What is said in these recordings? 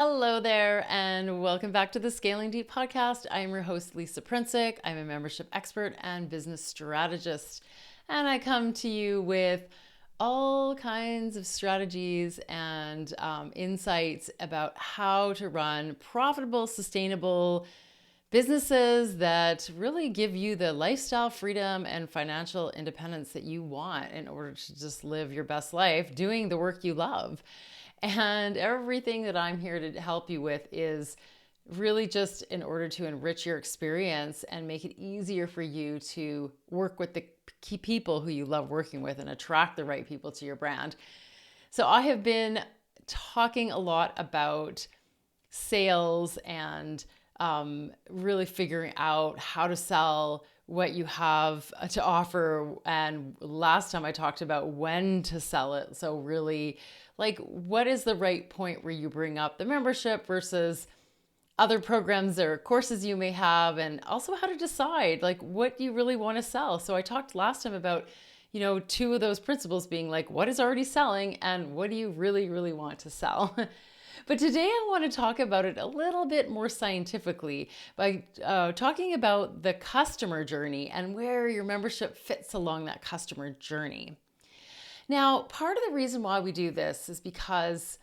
Hello there, and welcome back to the Scaling Deep podcast. I'm your host, Lisa Princik. I'm a membership expert and business strategist, and I come to you with all kinds of strategies and insights about how to run profitable, sustainable businesses that really give you the lifestyle freedom and financial independence that you want in order to just live your best life doing the work you love. And everything that I'm here to help you with is really just in order to enrich your experience and make it easier for you to work with the key people who you love working with and attract the right people to your brand. So I have been talking a lot about sales and really figuring out how to sell what you have to offer. And last time I talked about when to sell it. So really, like, what is the right point where you bring up the membership versus other programs or courses you may have, and also how to decide like what you really want to sell. So I talked last time about, two of those principles being like, what is already selling and what do you really, really want to sell? But today I want to talk about it a little bit more scientifically by talking about the customer journey and where your membership fits along that customer journey. Now, part of the reason why we do this is because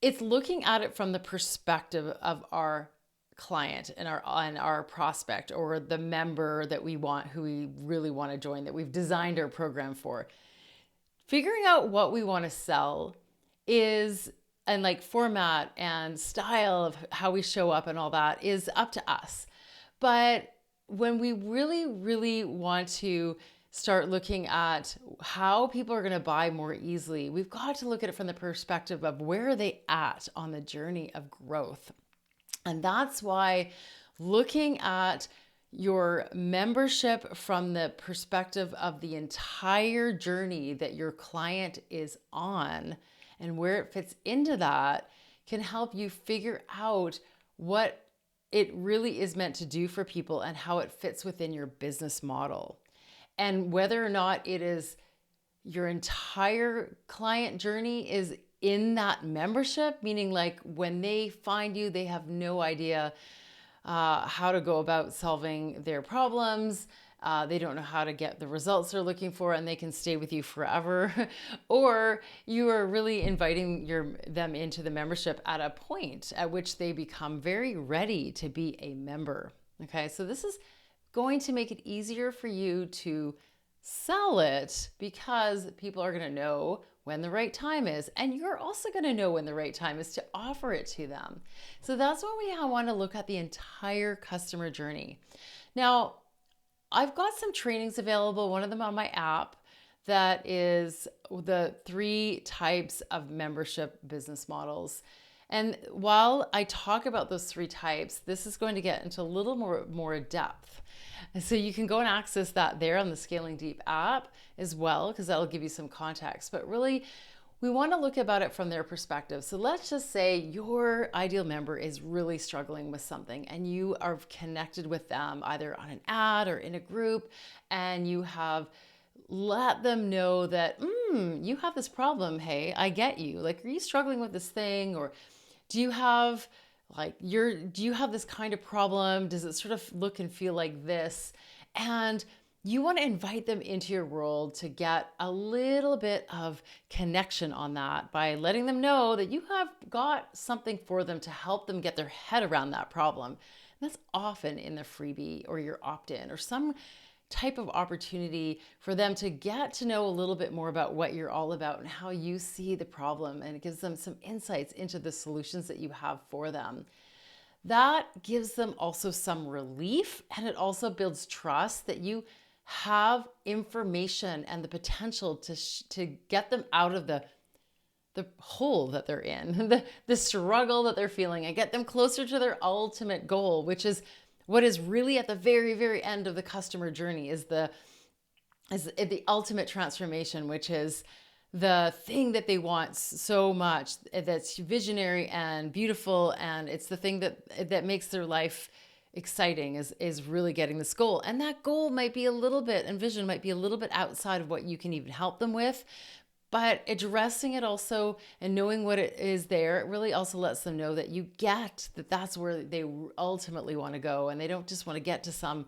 it's looking at it from the perspective of our client and our prospect, or the member that we want, who we really want to join, that we've designed our program for. Figuring out what we want to sell is, and like format and style of how we show up and all that, is up to us. But when we really, really want to start looking at how people are going to buy more easily, we've got to look at it from the perspective of where are they at on the journey of growth. And that's why looking at your membership from the perspective of the entire journey that your client is on and where it fits into that can help you figure out what it really is meant to do for people and how it fits within your business model. And whether or not it is your entire client journey is in that membership, meaning like when they find you, they have no idea how to go about solving their problems. They don't know how to get the results they're looking for, and they can stay with you forever. Or you are really inviting them into the membership at a point at which they become very ready to be a member. Okay, so this is going to make it easier for you to sell it because people are going to know when the right time is, and you're also going to know when the right time is to offer it to them. So that's when we want to look at the entire customer journey. Now, I've got some trainings available, one of them on my app, that is the 3 types of membership business models. And while I talk about those 3 types, this is going to get into a little more depth. And so you can go and access that there on the Scaling Deep app as well, because that'll give you some context. But really, we want to look about it from their perspective. So let's just say your ideal member is really struggling with something and you are connected with them either on an ad or in a group, and you have let them know that, you have this problem. Hey, I get you. Like, are you struggling with this thing? Or do you have do you have this kind of problem? Does it sort of look and feel like this? And you want to invite them into your world to get a little bit of connection on that by letting them know that you have got something for them to help them get their head around that problem. And that's often in the freebie or your opt-in or some type of opportunity for them to get to know a little bit more about what you're all about and how you see the problem, and it gives them some insights into the solutions that you have for them. That gives them also some relief, and it also builds trust that you have information and the potential to get them out of the hole that they're in, the struggle that they're feeling, and get them closer to their ultimate goal, which is what is really at the very, very end of the customer journey, is the ultimate transformation, which is the thing that they want so much, that's visionary and beautiful, and it's the thing that makes their life exciting, is really getting this goal. And that goal might be a little bit, and vision might be a little bit outside of what you can even help them with, But addressing it also and knowing what it is there, it really also lets them know that you get that that's where they ultimately want to go. And they don't just want to get to some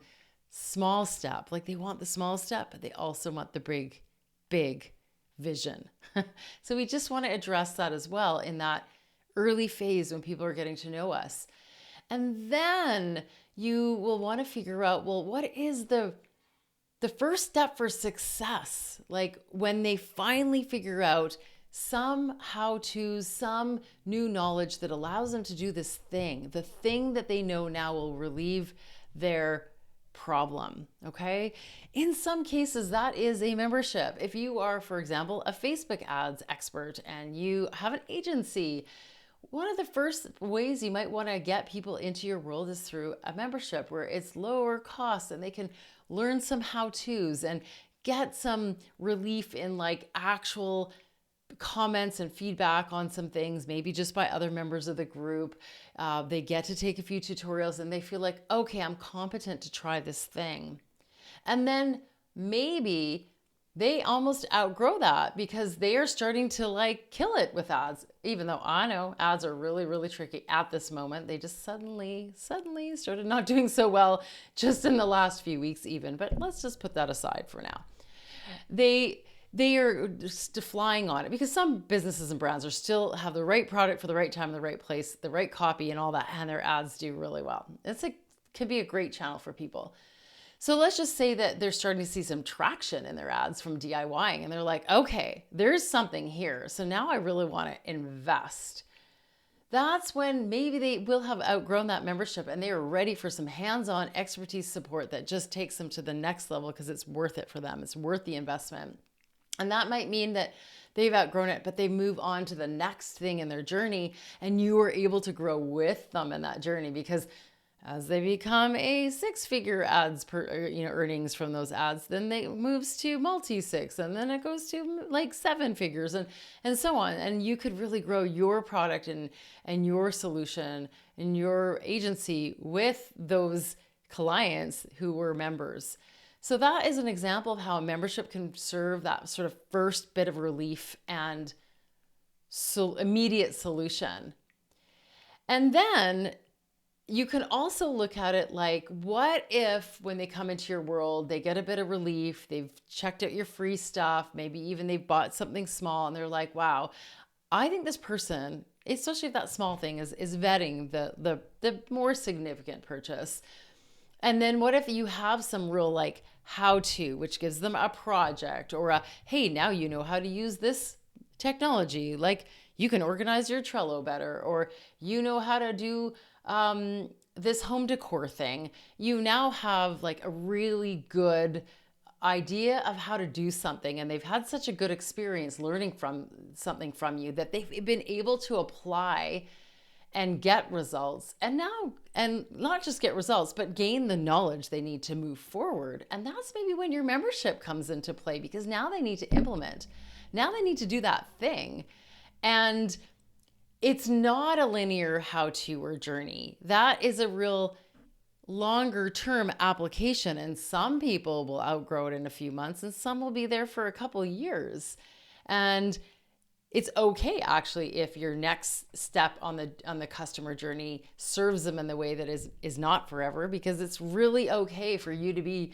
small step. Like they want the small step, but they also want the big, big vision. So we just want to address that as well in that early phase when people are getting to know us. And then you will want to figure out, well, what is the first step for success? Like when they finally figure out some how-tos, some new knowledge that allows them to do this thing, the thing that they know now will relieve their problem, okay? In some cases, that is a membership. If you are, for example, a Facebook ads expert and you have an agency, one of the first ways you might want to get people into your world is through a membership where it's lower cost and they can learn some how-tos and get some relief in like actual comments and feedback on some things, maybe just by other members of the group. They get to take a few tutorials and they feel like, okay, I'm competent to try this thing. And then maybe they almost outgrow that because they are starting to like kill it with ads. Even though I know ads are really, really tricky at this moment. They just suddenly started not doing so well just in the last few weeks even. But let's just put that aside for now. They are just flying on it because some businesses and brands are still have the right product for the right time, the right place, the right copy and all that, and their ads do really well. Can be a great channel for people. So let's just say that they're starting to see some traction in their ads from DIYing and they're like, okay, there's something here. So now I really want to invest. That's when maybe they will have outgrown that membership and they are ready for some hands-on expertise support that just takes them to the next level because it's worth it for them. It's worth the investment. And that might mean that they've outgrown it, but they move on to the next thing in their journey and you are able to grow with them in that journey because as they become a six-figure ads per, earnings from those ads, then they moves to multi-six and then it goes to like 7 figures and so on. And you could really grow your product and your solution and your agency with those clients who were members. So that is an example of how a membership can serve that sort of first bit of relief and immediate solution. And then you can also look at it like, what if when they come into your world, they get a bit of relief, they've checked out your free stuff, maybe even they've bought something small and they're like, wow, I think this person, especially if that small thing is vetting the more significant purchase. And then what if you have some real like how to, which gives them a project or a, hey, now you know how to use this technology. Like you can organize your Trello better, or you know how to do this home decor thing. You now have like a really good idea of how to do something and they've had such a good experience learning from something from you that they've been able to apply and get results and not just get results, but gain the knowledge they need to move forward. And that's maybe when your membership comes into play because now they need to implement. Now they need to do that thing. And it's not a linear how-to or journey. That is a real longer term application. And some people will outgrow it in a few months and some will be there for a couple of years. And it's okay actually if your next step on the customer journey serves them in the way that is not forever, because it's really okay for you to be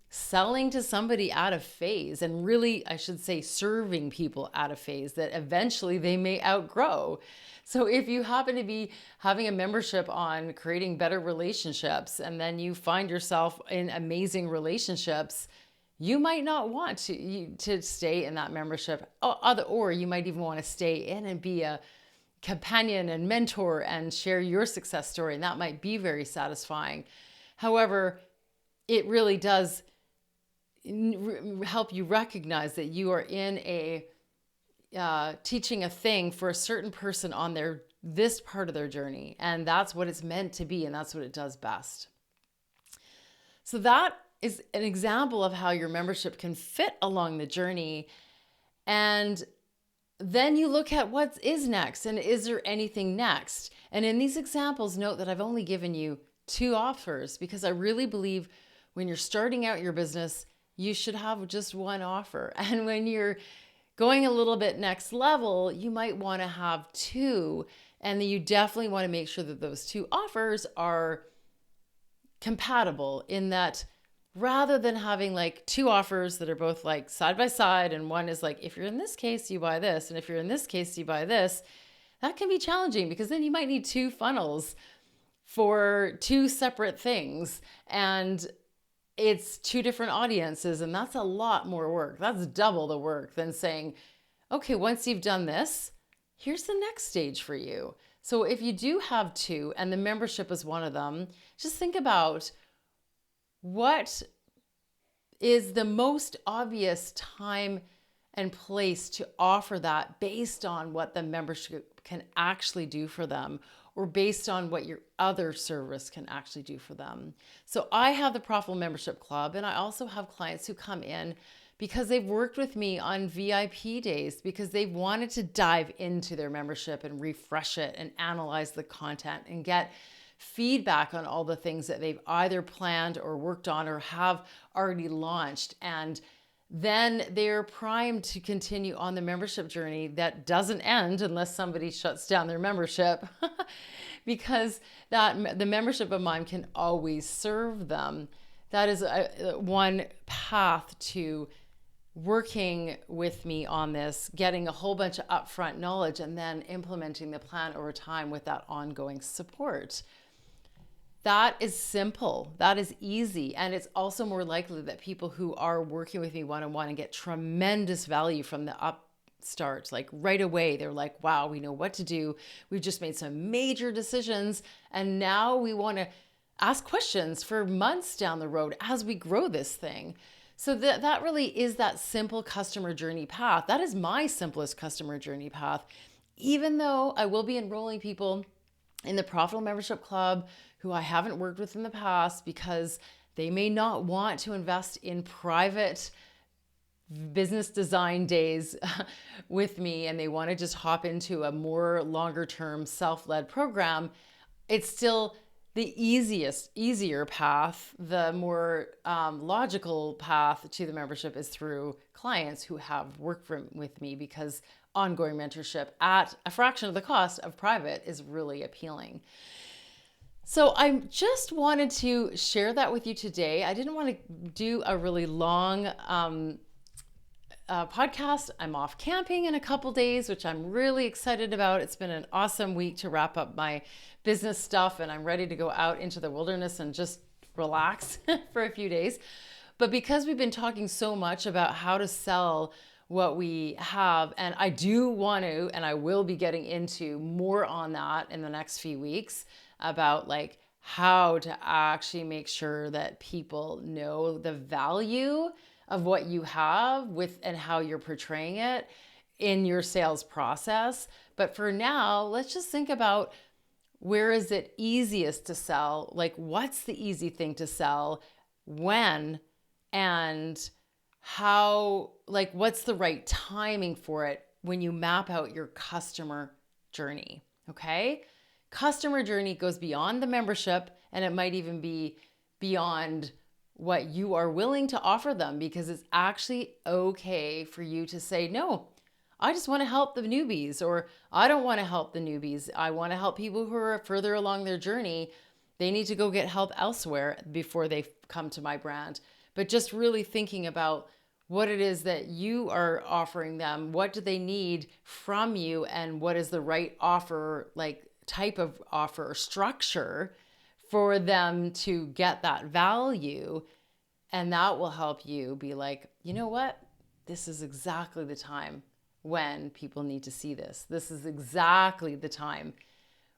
selling to somebody out of phase and really, I should say, serving people out of phase that eventually they may outgrow. So if you happen to be having a membership on creating better relationships and then you find yourself in amazing relationships, you might not want to stay in that membership, or you might even want to stay in and be a companion and mentor and share your success story. And that might be very satisfying. However, it really does help you recognize that you are in a teaching a thing for a certain person on this part of their journey. And that's what it's meant to be. And that's what it does best. So that is an example of how your membership can fit along the journey. And then you look at what is next and is there anything next? And in these examples, note that I've only given you 2 offers because I really believe when you're starting out your business, you should have just one offer. And when you're Going a little bit next level, you might want to have two, and then you definitely want to make sure that those two offers are compatible, in that rather than having like two offers that are both like side by side, and one is like, if you're in this case, you buy this, and if you're in this case, you buy this, that can be challenging because then you might need two funnels for two separate things. And it's two different audiences, and that's a lot more work. That's double the work than saying, okay, once you've done this, here's the next stage for you. So if you do have two and the membership is one of them, just think about what is the most obvious time and place to offer that based on what the membership can actually do for them, or based on what your other service can actually do for them. So I have the Profitable Membership Club, and I also have clients who come in because they've worked with me on VIP days because they've wanted to dive into their membership and refresh it and analyze the content and get feedback on all the things that they've either planned or worked on or have already launched. And then they're primed to continue on the membership journey that doesn't end unless somebody shuts down their membership because the membership of mine can always serve them. That is one path to working with me on this, getting a whole bunch of upfront knowledge and then implementing the plan over time with that ongoing support. That is simple. That is easy. And it's also more likely that people who are working with me one-on-one and get tremendous value from the upstart, like right away, they're like, wow, we know what to do. We've just made some major decisions. And now we want to ask questions for months down the road as we grow this thing. So that really is that simple customer journey path. That is my simplest customer journey path. Even though I will be enrolling people in the Profitable Membership Club who I haven't worked with in the past because they may not want to invest in private business design days with me and they want to just hop into a more longer term self-led program, it's still the easier path. The more logical path to the membership is through clients who have worked with me, because ongoing mentorship at a fraction of the cost of private is really appealing. So I just wanted to share that with you today. I didn't want to do a really long podcast. I'm off camping in a couple days, which I'm really excited about. It's been an awesome week to wrap up my business stuff, and I'm ready to go out into the wilderness and just relax for a few days. But because we've been talking so much about how to sell what we have, and I do want to, and I will be getting into more on that in the next few weeks, about like how to actually make sure that people know the value of what you have with and how you're portraying it in your sales process. But for now, let's just think about, where is it easiest to sell? Like, what's the easy thing to sell, when, and how, like, what's the right timing for it when you map out your customer journey, okay? Customer journey goes beyond the membership, and it might even be beyond what you are willing to offer them, because it's actually okay for you to say, no, I just want to help the newbies, or I don't want to help the newbies. I want to help people who are further along their journey. They need to go get help elsewhere before they come to my brand. But just really thinking about what it is that you are offering them, what do they need from you, and what is the right offer, like type of offer or structure for them to get that value. And that will help you be like, you know what? This is exactly the time when people need to see this. This is exactly the time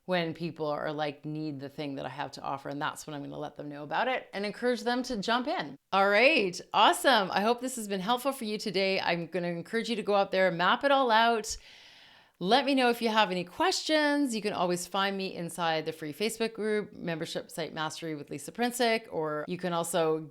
when people are like, need the thing that I have to offer. And that's when I'm going to let them know about it and encourage them to jump in. All right. Awesome. I hope this has been helpful for you today. I'm going to encourage you to go out there, map it all out. Let me know if you have any questions. You can always find me inside the free Facebook group, Membership Site Mastery with Lisa Princik, or you can also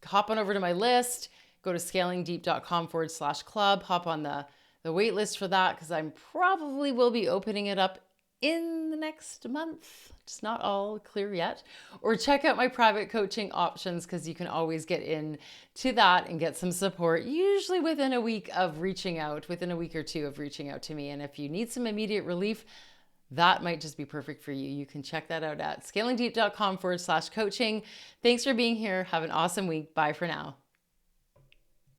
hop on over to my list, go to scalingdeep.com/club, hop on the wait list for that, because I probably will be opening it up in the next month. It's not all clear yet. Or check out my private coaching options, because you can always get into that and get some support, usually within a week of reaching out, within a week or two of reaching out to me. And if you need some immediate relief, that might just be perfect for you. You can check that out at scalingdeep.com/coaching. Thanks for being here. Have an awesome week. Bye for now.